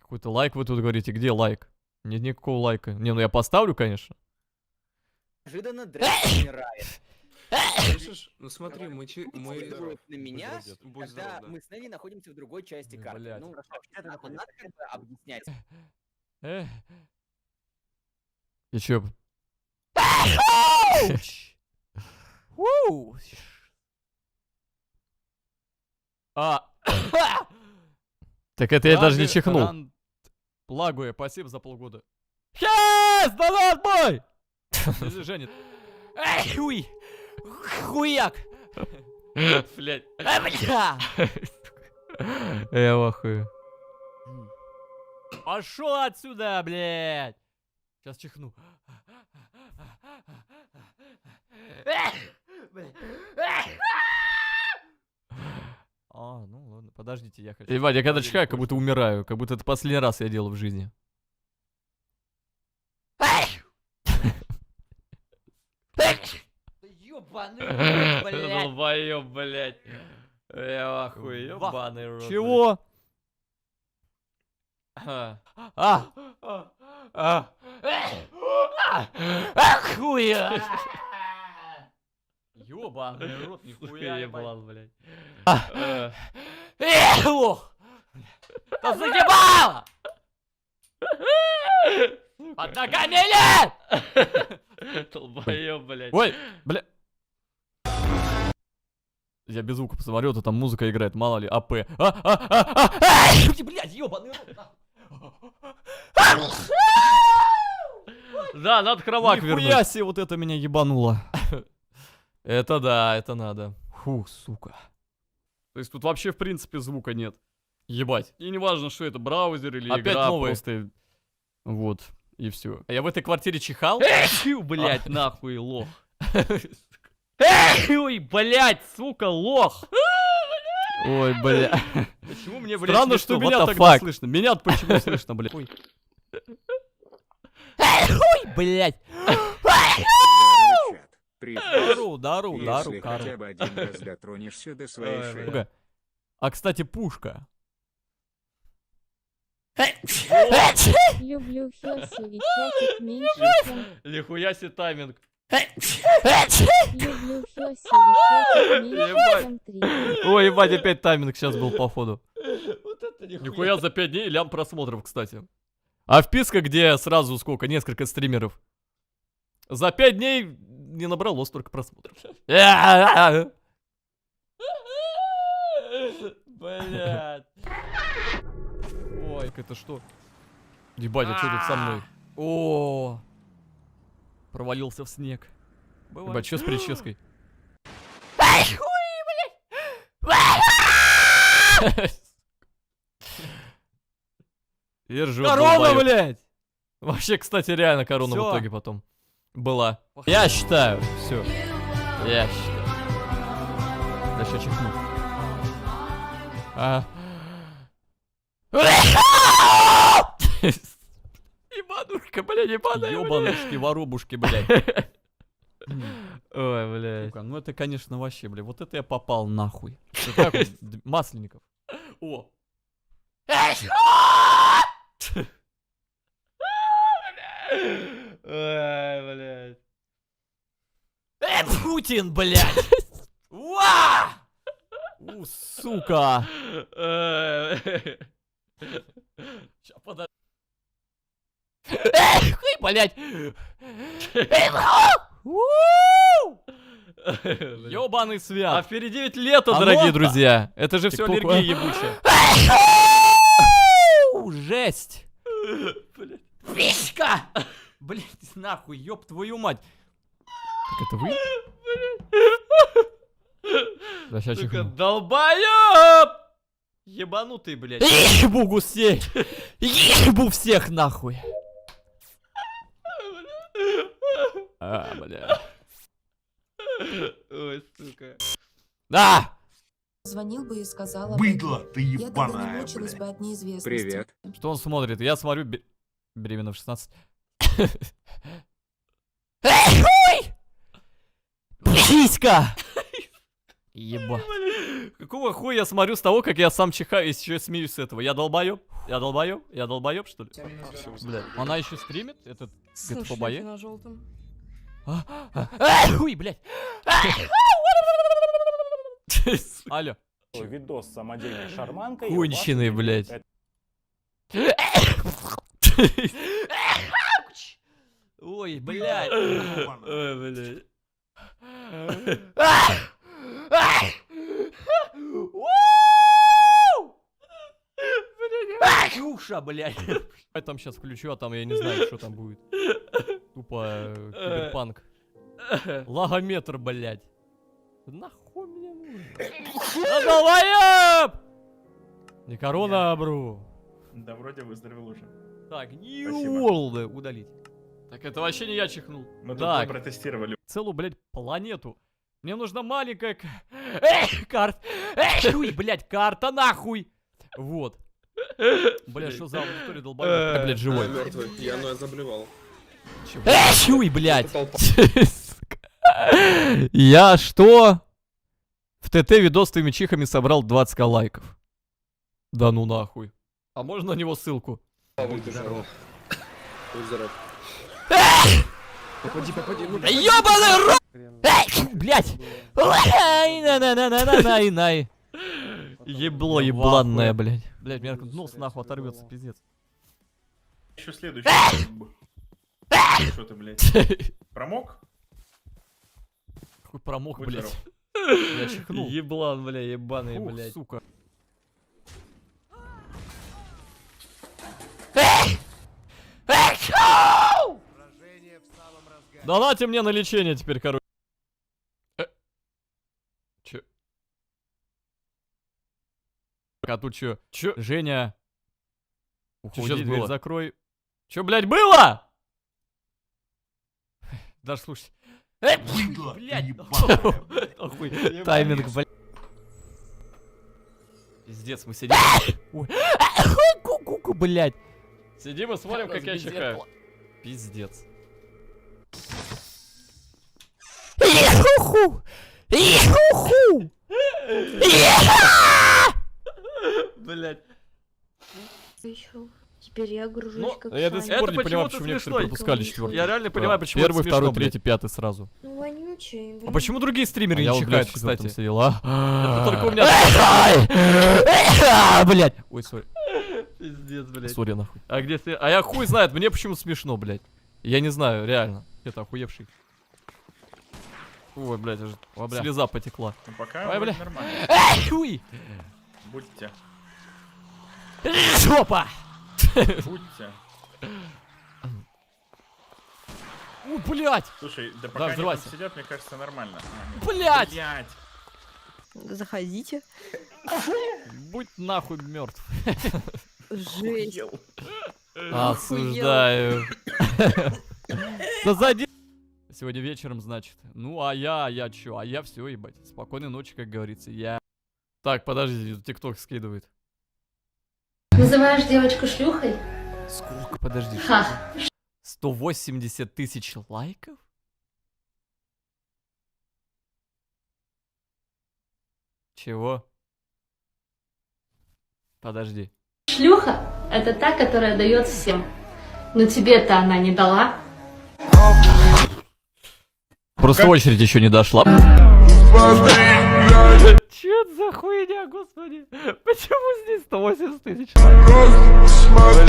Какой-то лайк вы тут говорите. Где лайк? Нет никакого лайка. Не, ну я поставлю, конечно. Неожиданно Дрейк умирает. Слышишь? Ну смотри, мы... Реагирует на меня, Будь когда здоров, да. мы с Нелли находимся в другой части Ой, карты. блядь. Ну, надо как бы объяснять. И чё? Так это я даже не чихнул. Лагуя, спасибо за полгода. Хес! Донат мой! Женит. Эй, хуй! Хуяк! Блять. Бля! Я вахую. Пошел отсюда, блядь! Сейчас чихну. А, ну ладно, подождите, я хочу. Ебать, я когда чихаю, как будто умираю, как будто это последний раз я делал в жизни. Ёбаный, блядь! Долбоёб, блядь. Я вахую, ёбаный рот. Чего? Хуя! Ёбаный рот, нихуя еблан, блядь. Лох! Да заебало! Под ногами нет! Долбоёб, блядь. Ой, бля... Я без звука посмотрел, то там музыка играет, мало ли, АП. Блядь, ёбаный рот! Да, надо кровак Нихуя вернуть. себе, вот это меня ебануло. Это да, это надо. Фух, сука. То есть тут вообще в принципе звука нет. Ебать. И не важно, что это, браузер или Опять игра, новые. просто... Вот, и все. А я в этой квартире чихал? Фу, блядь, нахуй, лох. Ой, блядь, сука, лох! Ой, бля. Почему мне, блядь, Странно, смешно? что меня What the тогда fuck? слышно. Меня почему слышно, блядь? Ой, блядь! Здорово, чат. Дару, Если Кару. хотя бы один раз дотронешься до своей Ой, шеи. бля. А, кстати, пушка. Люблю Хёси и чатик меньше, чем... Нихуя себе тайминг. Люблю Хёси и чатик меньше, чем 3. Ой, ебать, опять тайминг сейчас был, походу. Вот это Нихуя за 5 дней лям просмотров, кстати. А вписка, где сразу сколько, несколько стримеров. За 5 дней не набрало столько просмотров. Блядь. Ой, это что? Ебать, а что тут со мной? О, провалился в снег. Ебать, что с прической? Держу. Корона, долбоёб. блядь! Вообще, кстати, реально корона в Всё. итоге потом была. Я считаю, все. Я считаю. Да сейчас чихну. Ебанушка, бля, ебаная, Ёбанушки, воробушки, блядь. Ой, блядь. Сука, ну это, конечно, вообще, блядь. Вот это я попал нахуй. Это как он? Масленников. О. Ой, блядь. Путин, блядь! Уа! Сука! Сейчас, подожди. Хуй, блядь! Ёбаный А свят! впереди ведь лето, Оно- дорогие друзья. Это же все Тик-ток, аллергия ебучая. Жесть! Блядь. Фишка! Блядь, нахуй, ёб твою мать! Так это вы? Да, сейчас Сука, чихну. долбоёб! Ебанутый, блядь. Ебу гусей! Ебу всех нахуй! А, бля. Ой, сука. Да! Звонил бы и сказала бы, Быдло ты я тогда не ебаная, мучилась блядь. бы от неизвестности. Привет. Что он смотрит? Я смотрю беременна в 16. Писька! Еба. Какого хуя я смотрю с того, как я сам чихаю и еще смеюсь с этого? Я долбоёб? Я долбоёб? Я долбоёб, что ли? Блядь, она еще стримит? Этот где-то по бое? на желтом. Хуй, блядь. Алло. Видос с самодельной шарманкой. Конченый, блядь. Ой, блядь. Ой, блядь. Ксюша, блядь. Я там сейчас включу, а там я не знаю, что там будет. Тупо киберпанк. Лагометр, блядь. Нахуй мне нужно? Долбоёб! Не корона, бро. Да, вроде выздоровел уже. Так, New Спасибо. World удалить. Так это вообще не я чихнул. Мы тут Так, протестировали. целую, блядь, планету. Мне нужна маленькая карта. Хуй, блядь, карта нахуй. Вот. Бля, что за аудитория долбоёб? Я, блядь, живой. Мертвый, пьяный заблевал. Чуй, блядь. Я что? В ТТ видос с твоими чихами собрал 20к лайков. Да ну нахуй. А можно на него ссылку? Будь здоров. Будь здоров. Попади, ну Ёбаный рот! Блядь! Най-най-най-най-най-най. Ебло ебланное, блядь. Блядь, меня нос нахуй оторвется, пиздец. Еще следующий. Что ты, блядь? Промок? Хуй промок, Будь блядь. здоров. Я чихнул. Еблан, бля, ебаный, Ух, блядь. сука. Донайте мне на лечение теперь, короче. Чё? А тут чё? Чё? Женя. Уходи, дверь закрой. Чё, блядь, было? Даже слушай. Блядь, охуй. Тайминг, блядь. Пиздец, мы сидим. Ой. Ку-ку-ку, блядь. Сидим и смотрим, как я чихаю. Пиздец. Иху-ху! Иху-ху! Блять. Теперь я гружусь Ну, как я до Саня. сих пор не Это понимаю, почему-то почему некоторые смешно. пропускали четвертый. Я реально понимаю, почему Первый, это второй, смешно, третий, пятый сразу. Ну, вонючий. А почему другие стримеры я не вот, чихают, блядь, в кстати? четвертом Это только у меня. Блять. Ой, сори. Пиздец, блядь. Сори, нахуй. А где ты? А я хуй знает, мне почему смешно, блядь. Я не знаю, реально. Это охуевший. Ой, блядь, слеза потекла. Ну, пока Ой, вроде бля. нормально. Хуй! Будьте. Жопа! Будьте. Блять! Слушай, да пока они там взрывайся. сидят, мне кажется, нормально. Блять! Блять. Заходите. Будь нахуй мертв. Жесть. Осуждаю. Да зайди. Сегодня вечером, значит. Ну, а я чё? А я все, ебать. Спокойной ночи, как говорится. Я... Так, подожди, тикток скидывает. Называешь девочку шлюхой? Сколько, подожди. Ха. 180 тысяч лайков? Чего? Подожди. Шлюха – это та, которая дает всем. Но тебе-то она не дала. Просто очередь еще не дошла. Че это за хуйня, господи? Почему здесь 180 тысяч?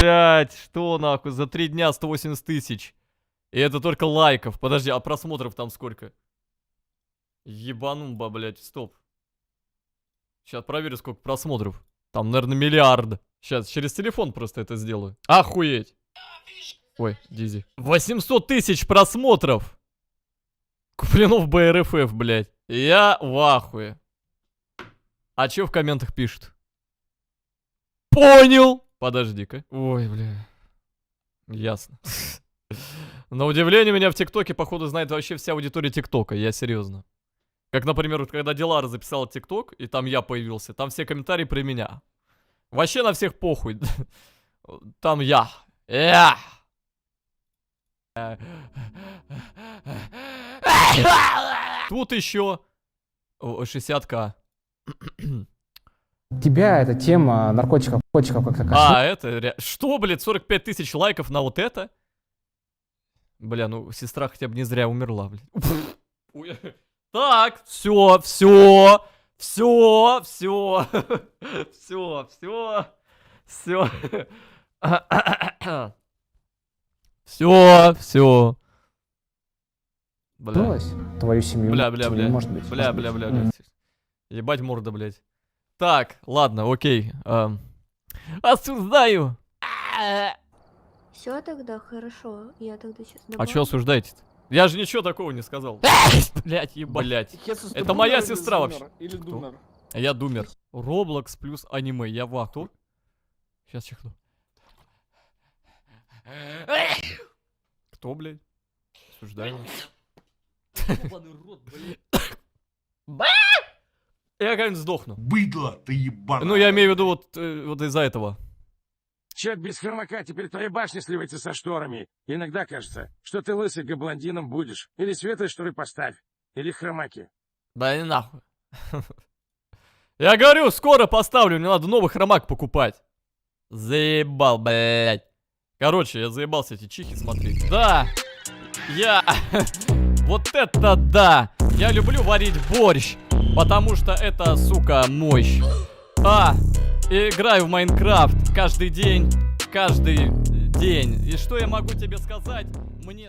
Блять, что нахуй? За 3 дня 180 тысяч. И это только лайков. Подожди, а просмотров там сколько? Ебанумба, блять, стоп. Сейчас проверю, сколько просмотров. Там, наверное, миллиард. Сейчас, через телефон просто это сделаю. Охуеть. Ой, Дизи. 800 тысяч просмотров. Куплинов БРФФ, блядь. Я в ахуе. А чё в комментах пишут? Понял. Подожди-ка. Ой, бля. Ясно. На удивление меня в ТикТоке, походу, знает вообще вся аудитория ТикТока. Я серьезно. Как, например, вот когда Дилара записала ТикТок, и там я появился, там все комментарии про меня. Вообще на всех похуй. Там я. Тут еще 60к. Тебя эта тема наркотиков, как-то А, это... Что, блядь, 45 тысяч лайков на вот это? Бля, ну, сестра хотя бы не зря умерла, блядь. Ой. Так, все. Все. Бля. Твою семью. Бля. Не может быть. Бля. Ебать морда, блядь. Так, ладно, окей. Осуждаю. Все тогда хорошо. Я тогда сейчас. А чё осуждаете-то? Я же ничего такого не сказал. Блять, ебать. Это моя сестра вообще. Или Кто? Думер? Я думер. Роблокс плюс аниме. Я в ахту. Сейчас чихну. Кто, блядь? Осуждаю. Я как-нибудь сдохну. Быдло ты ебаный. Ну, я имею в виду вот из-за этого. Чек без хромака, теперь твоя башня сливается со шторами. Иногда кажется, что ты лысый блондином будешь. Или светлые шторы поставь. Или хромаки. Да не нахуй. Я говорю, скоро поставлю, мне надо новый хромак покупать. Заебал, блядь. Короче, я заебался эти чихи смотреть. Да, я... Вот это да! Я люблю варить борщ, потому что это, сука, мощь. Играю в Майнкрафт каждый день. И что я могу тебе сказать? Мне...